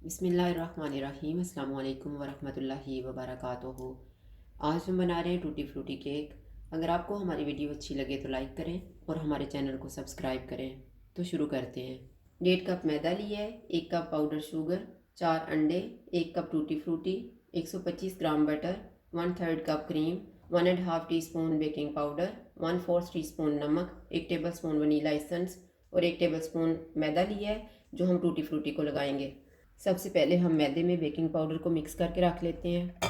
बिस्मिल्लाहिर्रहमानिर्रहीम। अस्सलाम वालेकुम वरहमतुल्लाहि वबरकातुहू। आज हम बना रहे हैं टूटी फ्रूटी केक। अगर आपको हमारी वीडियो अच्छी लगे तो लाइक करें और हमारे चैनल को सब्सक्राइब करें। तो शुरू करते हैं। 1.5 कप मैदा लिया है, 1 कप पाउडर शुगर, 4 अंडे, 1 कप टूटी फ्रूटी, 125 ग्राम butter, 1/3 cup cream, 1.5 teaspoon baking powder, 1/4 teaspoon नमक, 1 टेबलस्पून वनीला एसेंस और 1 टेबलस्पून मैदा लिया है जो हम टूटी फ्रूटी को लगाएंगे। सबसे पहले हम मैदे में बेकिंग पाउडर को मिक्स करके रख लेते हैं।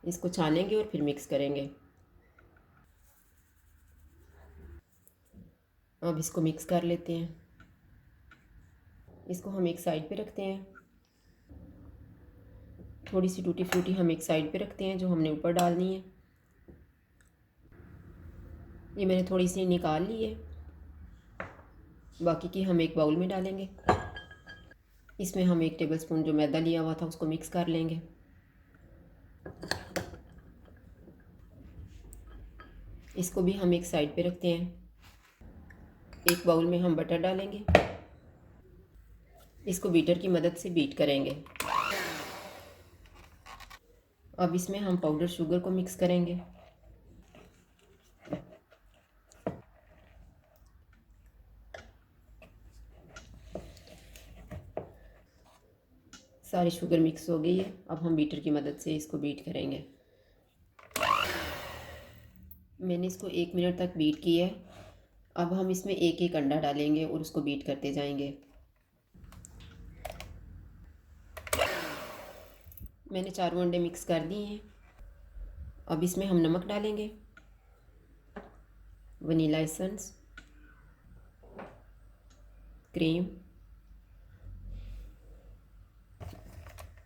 इसको छानेंगे और फिर मिक्स करेंगे। अब इसको मिक्स कर लेते हैं। इसको हम एक साइड पे रखते हैं। थोड़ी सी टूटी फ्रूटी हम एक साइड पे रखते हैं जो हमने ऊपर डालनी है। ये मैंने थोड़ी सी निकाल ली है, बाकी की हम एक बाउल में डालेंगे। इसमें हम 1 टेबलस्पून जो मैदा लिया हुआ था उसको मिक्स कर लेंगे। इसको भी हम एक साइड पे रखते हैं। एक बाउल में हम बटर डालेंगे। इसको बीटर की मदद से बीट करेंगे। अब इसमें हम पाउडर शुगर को मिक्स करेंगे। सारी शुगर मिक्स हो गई है। अब हम बीटर की मदद से इसको बीट करेंगे। मैंने इसको 1 मिनट तक बीट किया है। अब हम इसमें एक एक अंडा डालेंगे और उसको बीट करते जाएंगे। मैंने चारों अंडे मिक्स कर दिए हैं। अब इसमें हम नमक डालेंगे, वनीला एसेंस, क्रीम,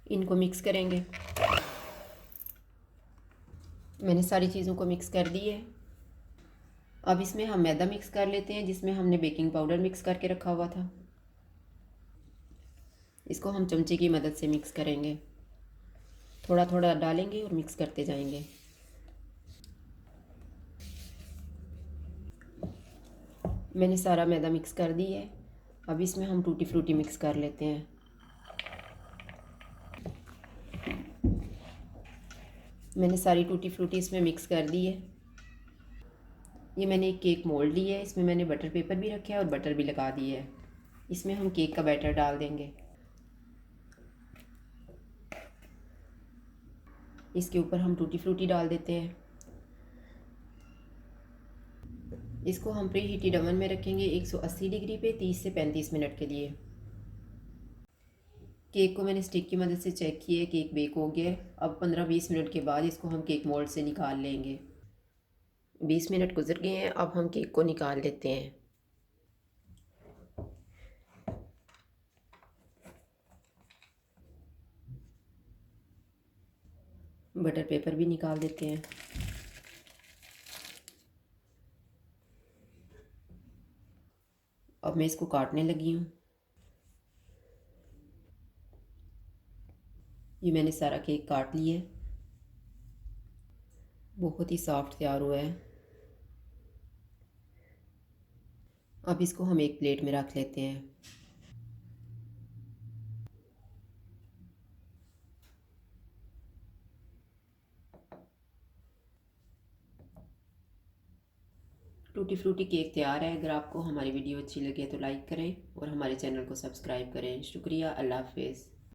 इनको मिक्स करेंगे। मैंने सारी चीज़ों को मिक्स कर दी है। अब इसमें हम मैदा मिक्स कर लेते हैं जिसमें हमने बेकिंग पाउडर मिक्स करके रखा हुआ था। इसको हम चमचे की मदद से मिक्स करेंगे। थोड़ा थोड़ा डालेंगे और मिक्स करते जाएंगे। मैंने सारा मैदा मिक्स कर दी है। अब इसमें हम टूटी फ्रूटी मिक्स कर लेते हैं। मैंने सारी टूटी फ्रूटी इसमें मिक्स कर दी है। ये मैंने एक केक मोल्ड लिया है। इसमें मैंने बटर पेपर भी रखा है और बटर भी लगा दी है। इसमें हम केक का बैटर डाल देंगे। इसके ऊपर हम टूटी फ्रूटी डाल देते हैं। इसको हम प्री हीटेड ओवन में रखेंगे 180 डिग्री पे 30 से 35 मिनट के लिए। केक को मैंने स्टिक की मदद से चेक किया है, केक बेक हो गया है। अब 15-20 मिनट के बाद इसको हम केक मोल्ड से निकाल लेंगे। 20 मिनट गुजर गए हैं। अब हम केक को निकाल लेते हैं। बटर पेपर भी निकाल देते हैं। अब मैं इसको काटने लगी हूँ। ये मैंने सारा केक काट लिया है। बहुत ही सॉफ्ट तैयार हुआ है। अब इसको हम एक प्लेट में रख लेते हैं। टूटी फ्रूटी केक तैयार है। अगर आपको हमारी वीडियो अच्छी लगे तो लाइक करें और हमारे चैनल को सब्सक्राइब करें। शुक्रिया। अल्लाह हाफिज़।